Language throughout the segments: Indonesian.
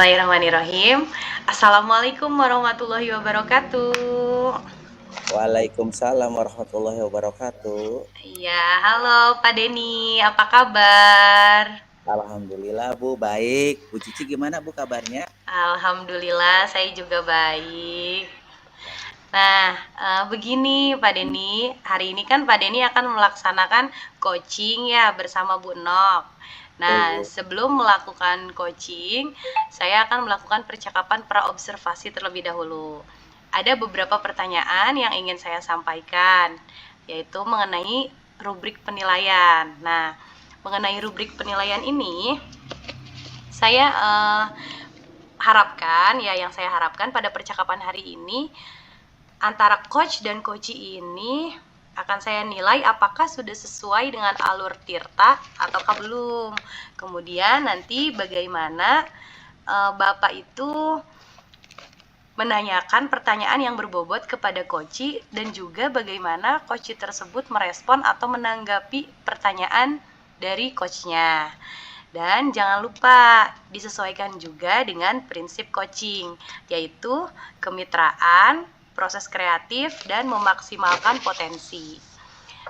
Bismillahirrahmanirrahim. Assalamualaikum warahmatullahi wabarakatuh. Waalaikumsalam warahmatullahi wabarakatuh. Iya, halo Pak Denny, apa kabar? Alhamdulillah Bu, baik. Bu Cici gimana Bu kabarnya? Alhamdulillah, saya juga baik. Ya, Nah, begini Pak Denny, hari ini kan Pak Denny akan melaksanakan coaching ya bersama Bu Nok. betul Nah, Bu. sebelum melakukan coaching, saya akan melakukan percakapan praobservasi terlebih dahulu. Ada beberapa pertanyaan yang ingin saya sampaikan, yaitu mengenai rubrik penilaian. Nah, mengenai rubrik penilaian ini, saya harapkan ya, yang saya harapkan pada percakapan hari ini antara coach dan coachee ini akan saya nilai apakah sudah sesuai dengan alur Tirta ataukah belum. Kemudian nanti bagaimana Bapak itu menanyakan pertanyaan yang berbobot kepada coachee dan juga bagaimana coachee tersebut merespon atau menanggapi pertanyaan dari coachnya. Dan jangan lupa disesuaikan juga dengan prinsip coaching, yaitu kemitraan, proses kreatif, dan memaksimalkan potensi.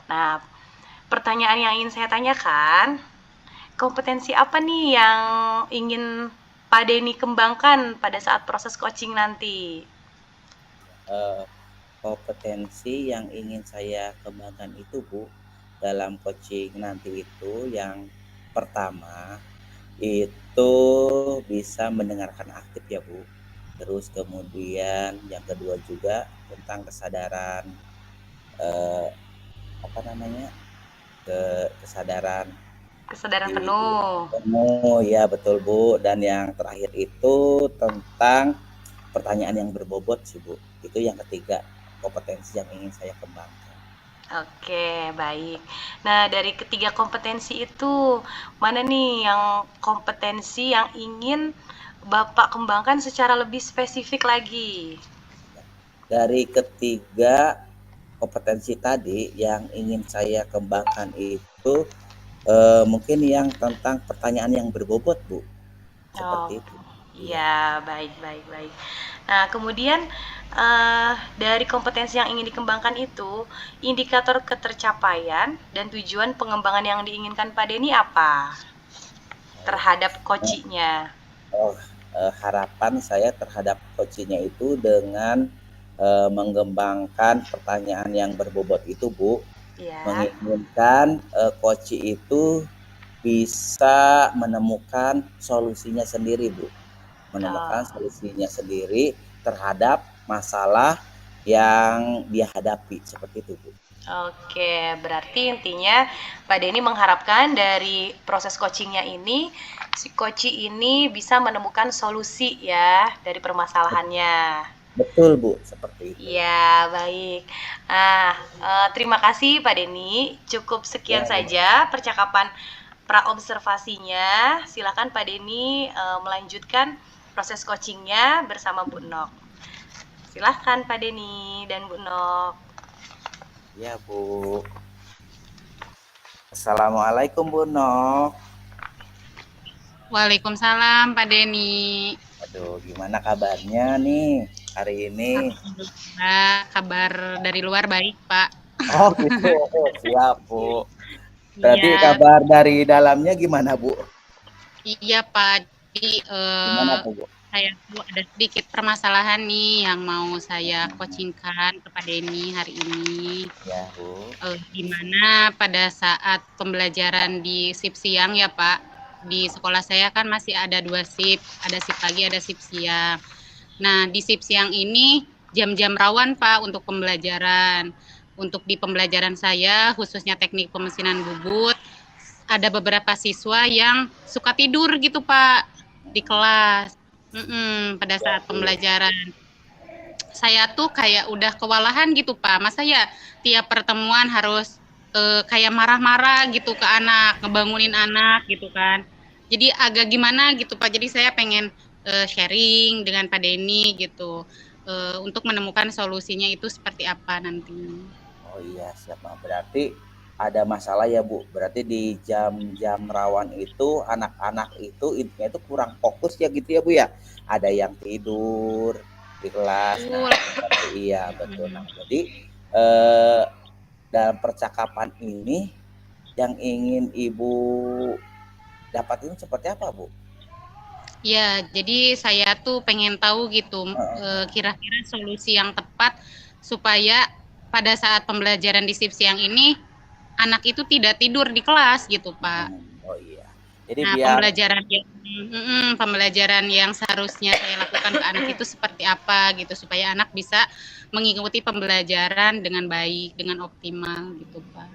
Nah, pertanyaan yang ingin saya tanyakan, kompetensi apa nih yang ingin Pak Denny kembangkan pada saat proses coaching nanti? Eh, Kompetensi yang ingin saya kembangkan itu Bu, dalam coaching nanti itu yang pertama itu bisa mendengarkan aktif ya Bu. Terus kemudian yang kedua juga tentang kesadaran eh, apa namanya? Kesadaran Kesadaran di penuh. Oh ya betul Bu. Dan yang terakhir itu tentang pertanyaan yang berbobot sih Bu. Itu yang ketiga kompetensi yang ingin saya kembangkan. Oke, baik. Nah, dari ketiga kompetensi itu, mana nih yang kompetensi yang ingin Bapak kembangkan secara lebih spesifik lagi? Dari ketiga kompetensi tadi yang ingin saya kembangkan itu mungkin yang tentang pertanyaan yang berbobot Bu. Oh, Seperti itu. Iya. iya, baik, baik, baik. Nah, kemudian dari kompetensi yang ingin dikembangkan itu, indikator ketercapaian dan tujuan pengembangan yang diinginkan Pak Denny apa terhadap coachingnya? Oh, harapan saya terhadap coachingnya itu dengan mengembangkan pertanyaan yang berbobot itu Bu, Ya. menginginkan coach itu bisa menemukan solusinya sendiri Bu, menemukan Oh. solusinya sendiri terhadap masalah yang dia hadapi seperti itu Bu. Oke, berarti intinya Pak Denny mengharapkan dari proses coachingnya ini, si coach ini bisa menemukan solusi ya dari permasalahannya. Betul Bu, seperti itu. Iya, baik. Nah, terima kasih Pak Denny. Cukup sekian Ya Bu. saja percakapan praobservasinya. Silakan Pak Denny melanjutkan proses coachingnya bersama Bu Nok. Silahkan Pak Denny dan Bu Nok. Ya Bu. Assalamualaikum Bu Nok. Waalaikumsalam Pak Denny. Aduh, gimana kabarnya nih hari ini? Alhamdulillah, kabar dari luar baik Pak. Oh gitu, oh, siap Bu. Berarti Iya, kabar dari dalamnya gimana Bu? iya Pak. Jadi Gimana tuh Bu? saya tuh ada sedikit permasalahan nih yang mau saya coachingkan ke Pak Denny hari ini. Ya Bu. Di mana pada saat pembelajaran di shift siang ya Pak, di sekolah saya kan masih ada 2 shift, ada shift pagi, ada shift siang. Nah, di shift siang ini jam-jam rawan Pak untuk pembelajaran. Untuk di pembelajaran saya, khususnya teknik pemesinan bubut, ada beberapa siswa yang suka tidur gitu Pak di kelas. Pada Ya saat Bu. pembelajaran. Saya tuh kayak udah kewalahan gitu Pak. Masa ya tiap pertemuan harus kayak marah-marah gitu ke anak, ngebangunin anak gitu kan. Jadi agak gimana gitu Pak. Jadi saya pengen sharing dengan Pak Denny gitu untuk menemukan solusinya itu seperti apa nantinya. Oh iya, siap Pak. Berarti ada masalah ya Bu. Berarti di jam-jam rawan itu anak-anak itu intinya itu kurang fokus ya gitu ya Bu ya. Ada yang tidur di kelas. Nah, Betul. iya betul. Nah, jadi eh, dalam percakapan ini yang ingin Ibu dapatin seperti apa Bu? Ya, jadi saya tuh pengen tahu gitu, kira-kira solusi yang tepat supaya pada saat pembelajaran di shift siang ini anak itu tidak tidur di kelas gitu, Pak. Oh iya. Jadi Nah, biar pembelajaran yang seharusnya saya lakukan ke anak itu seperti apa gitu supaya anak bisa mengikuti pembelajaran dengan baik, dengan optimal gitu, Pak.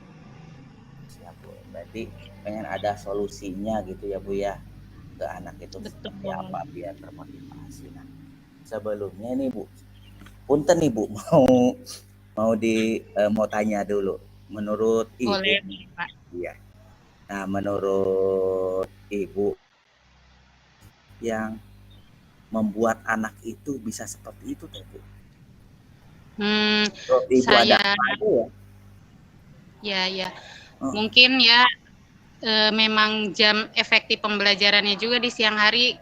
siap Bu. Berarti pengen ada solusinya gitu ya Bu ya. Ke anak itu Betul. seperti apa biar termotivasi. Nah, sebelumnya nih Bu, punten nih Bu, mau tanya dulu. Menurut Ibu, Boleh, Pak. iya. Nah, menurut Ibu yang membuat anak itu bisa seperti itu teh Bu? Hmm, Menurut Ibu ada saya apa aja ya? ya. Oh, Mungkin ya memang jam efektif pembelajarannya juga di siang hari,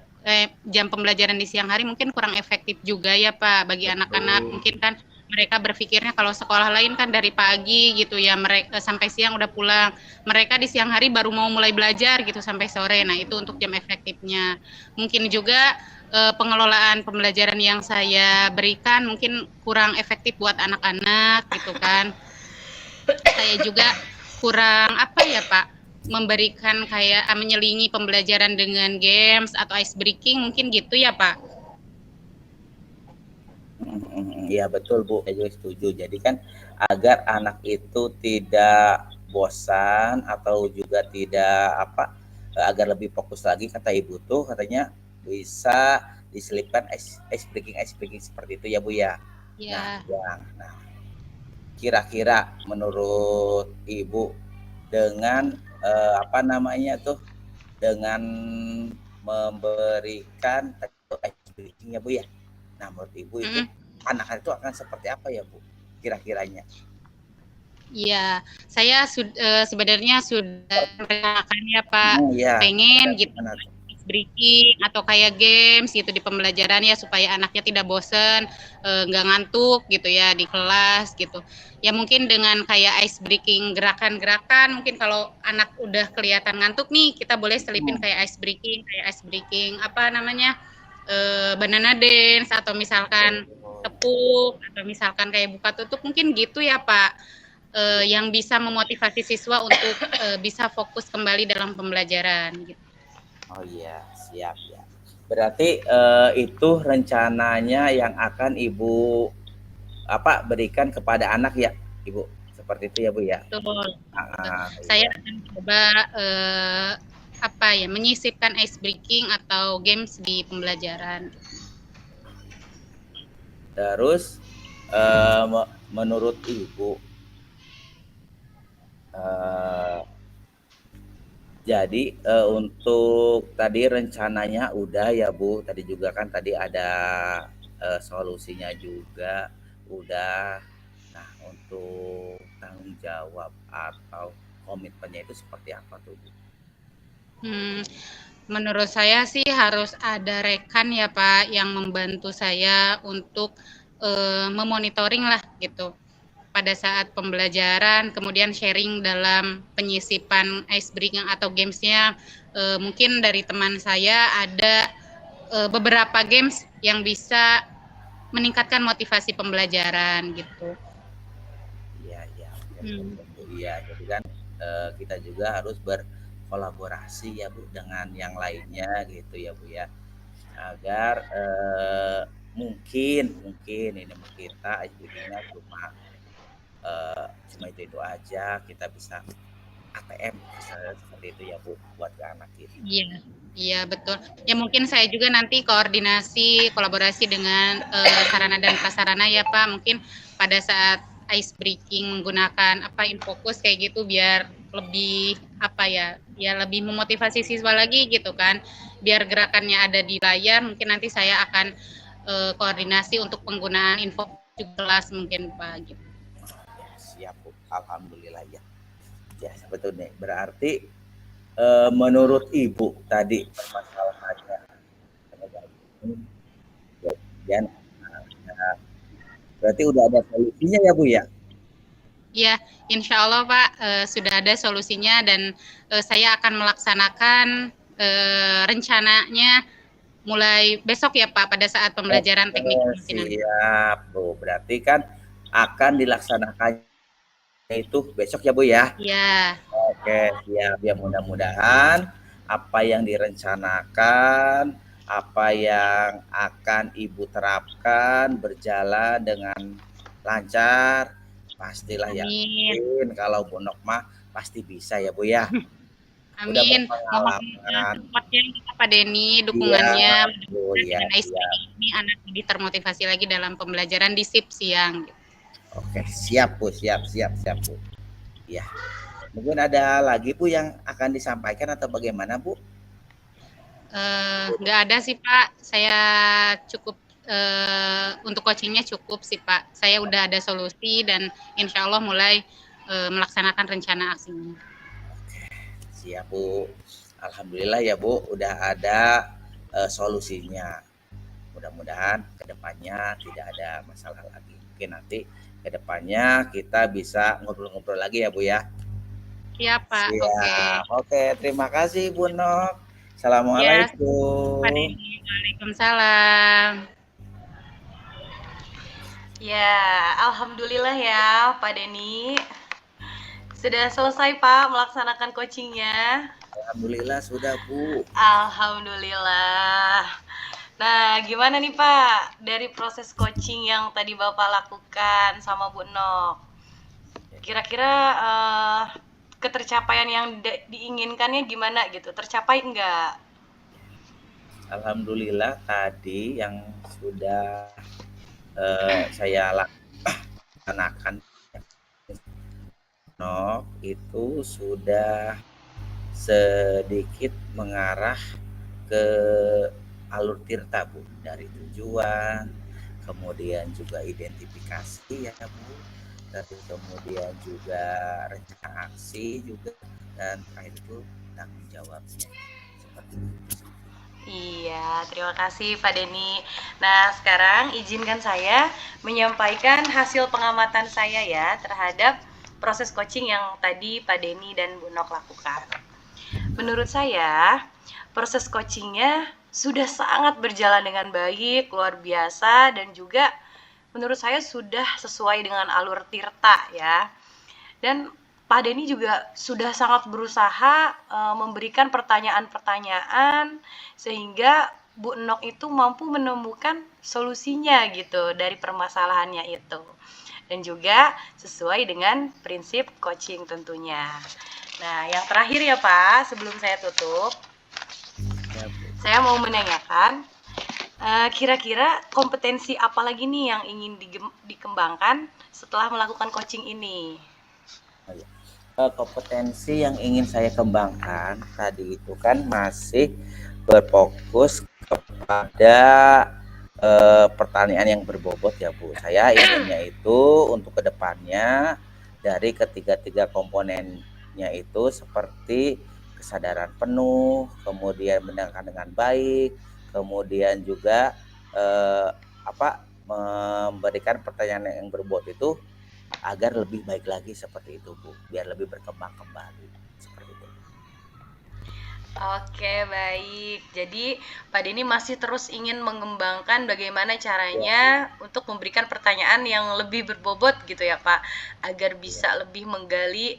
jam pembelajaran di siang hari mungkin kurang efektif juga ya Pak bagi anak-anak. betul. Mungkin kan mereka berpikirnya kalau sekolah lain kan dari pagi gitu ya, mereka sampai siang udah pulang. Mereka di siang hari baru mau mulai belajar gitu sampai sore. Nah, itu untuk jam efektifnya. Mungkin juga pengelolaan pembelajaran yang saya berikan mungkin kurang efektif buat anak-anak gitu kan. Saya juga kurang apa ya Pak, memberikan kayak menyelingi pembelajaran dengan games atau ice breaking mungkin gitu ya Pak. Iya betul Bu, saya juga setuju. Jadi kan agar anak itu tidak bosan atau juga tidak apa, agar lebih fokus lagi kata Ibu tuh katanya bisa diselipkan ice breaking seperti itu ya Bu ya. Nah, Ya. nah kira-kira menurut Ibu dengan apa namanya tuh dengan memberikan ice breaking ya Bu ya. Nah, menurut Ibu itu Mm-mm. anak itu akan seperti apa ya Bu? Kira-kiranya? Iya, saya sebenarnya sudah merencanakan ya Pak, Iya. pengen gitu Gimana tuh? ice breaking atau kayak games gitu di pembelajaran ya supaya anaknya tidak bosen, nggak ngantuk gitu ya di kelas gitu. Ya mungkin dengan kayak ice breaking gerakan-gerakan mungkin kalau anak udah kelihatan ngantuk nih kita boleh selipin kayak ice breaking apa namanya banana dance atau misalkan tepuk atau misalkan kayak buka tutup mungkin gitu ya Pak. Yang bisa memotivasi siswa untuk bisa fokus kembali dalam pembelajaran gitu. Oh iya, siap ya. Berarti itu rencananya yang akan Ibu apa berikan kepada anak ya, Ibu? Seperti itu ya Bu ya? Betul. Saya Iya. akan coba apa ya menyisipkan ice breaking atau games di pembelajaran. Terus menurut Ibu eh, jadi untuk tadi rencananya udah ya Bu, tadi juga kan tadi ada solusinya juga udah. Nah, untuk tanggung jawab atau komitmennya itu seperti apa tuh Bu? Hmm, menurut saya sih harus ada rekan ya Pak yang membantu saya untuk memonitoring lah gitu pada saat pembelajaran, kemudian sharing dalam penyisipan ice breaking atau gamesnya. Mungkin dari teman saya ada beberapa games yang bisa meningkatkan motivasi pembelajaran gitu. Iya, iya, Hmm. betul Bu. Iya, jadi kan kita juga harus berkolaborasi ya Bu dengan yang lainnya gitu ya Bu ya. Agar mungkin ini mah kita jadinya cuma itu aja kita bisa ATM misalnya seperti itu ya Bu buat ke anak kita. Iya, iya betul. Ya mungkin saya juga nanti koordinasi, kolaborasi dengan sarana dan prasarana ya Pak. Mungkin pada saat ice breaking menggunakan apa infokus kayak gitu biar lebih apa ya lebih memotivasi siswa lagi gitu kan. Biar gerakannya ada di layar, mungkin nanti saya akan koordinasi untuk penggunaan info kelas mungkin Pak gitu. Ya, siap Bu, alhamdulillah ya. Ya, sebetulnya berarti menurut Ibu tadi permasalahannya ya, berarti udah ada solusinya ya Bu ya? Ya, insya Allah Pak, sudah ada solusinya dan saya akan melaksanakan rencananya mulai besok ya Pak, pada saat pembelajaran teknik IoT nanti. Siap Bu, berarti kan akan dilaksanakannya itu besok ya Bu ya? Iya. Oke, siap. Ya mudah-mudahan apa yang direncanakan, apa yang akan Ibu terapkan berjalan dengan lancar. Pastilah ya, Amin. kalau Bu Nok mah pasti bisa ya Bu ya. Udah Amin. Mohon berpengalaman. supportnya Pak Denny, Iya, dukungannya. Bu, Mudah-mudahan ya, dengan iya. ISPI ini anak lebih termotivasi lagi dalam pembelajaran di SIP siang. Oke, siap Bu, siap Bu. Ya, mungkin ada lagi Bu yang akan disampaikan atau bagaimana Bu? Nggak ada sih Pak, saya cukup untuk coachingnya cukup sih Pak. Saya udah ada solusi dan insya Allah mulai melaksanakan rencana aksinya. Siap Bu. Alhamdulillah ya Bu, udah ada solusinya. Mudah-mudahan kedepannya tidak ada masalah lagi. Mungkin nanti kedepannya kita bisa ngobrol-ngobrol lagi ya Bu ya. Siap Pak, oke. Siap. Oke, terima kasih Bu Nok. Ya, Pak Assalamualaikum. Denny. Waalaikumsalam. Ya, alhamdulillah ya Pak Denny. Sudah selesai Pak melaksanakan coachingnya. Alhamdulillah sudah Bu. Alhamdulillah. Nah, gimana nih Pak dari proses coaching yang tadi Bapak lakukan sama Bu Nok? Kira-kira ketercapaian yang diinginkannya gimana gitu? Tercapai enggak? Alhamdulillah tadi yang sudah saya laksanakan itu sudah sedikit mengarah ke alur tirta Bu, dari tujuan, kemudian juga identifikasi ya Bu, terus kemudian juga rencana aksi juga, dan terakhir itu tanggung jawabnya seperti itu. Iya, terima kasih Pak Denny. Nah, sekarang izinkan saya menyampaikan hasil pengamatan saya ya terhadap proses coaching yang tadi Pak Denny dan Bu Nok lakukan. Menurut saya, proses coachingnya sudah sangat berjalan dengan baik, luar biasa, dan juga menurut saya sudah sesuai dengan alur tirta ya. Dan Pak Denny juga sudah sangat berusaha memberikan pertanyaan-pertanyaan sehingga Bu Nok itu mampu menemukan solusinya gitu dari permasalahannya itu. Dan juga sesuai dengan prinsip coaching tentunya. Nah, yang terakhir ya Pak, sebelum saya tutup, saya mau menanyakan, kira-kira kompetensi apa lagi nih yang ingin dikembangkan setelah melakukan coaching ini? Kompetensi yang ingin saya kembangkan tadi itu kan masih berfokus kepada pertanyaan yang berbobot ya Bu. Saya inginnya itu untuk kedepannya dari ketiga komponennya itu seperti kesadaran penuh, kemudian mendengarkan dengan baik, kemudian juga memberikan pertanyaan yang berbobot itu agar lebih baik lagi seperti itu Bu, biar lebih berkembang kembali seperti itu. Oke, baik. Jadi Pak Denny masih terus ingin mengembangkan bagaimana caranya untuk memberikan pertanyaan yang lebih berbobot gitu ya Pak, agar bisa lebih menggali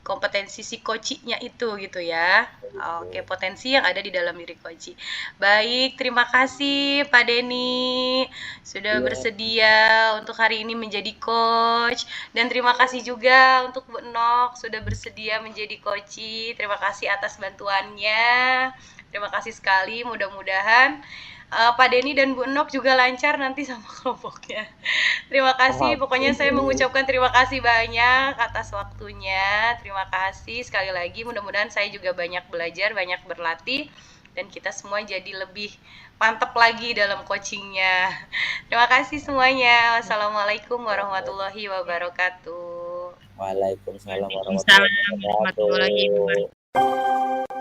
kompetensi si coachnya itu gitu ya. Oke, potensi yang ada di dalam diri coach. Baik, terima kasih Pak Denny sudah bersedia untuk hari ini menjadi coach, dan terima kasih juga untuk Bu Nok sudah bersedia menjadi coach. Terima kasih atas bantuannya. Terima kasih sekali. Mudah-mudahan Pak Denny dan Bu Nok juga lancar nanti sama kelompoknya. Terima kasih. Pokoknya saya mengucapkan terima kasih banyak atas waktunya. Terima kasih sekali lagi. Mudah-mudahan saya juga banyak belajar, banyak berlatih, dan kita semua jadi lebih mantap lagi dalam coachingnya. Terima kasih semuanya. Wassalamualaikum warahmatullahi wabarakatuh. Waalaikumsalam Waalaikumsalam warahmatullahi warahmatullahi wabarakatuh. wabarakatuh.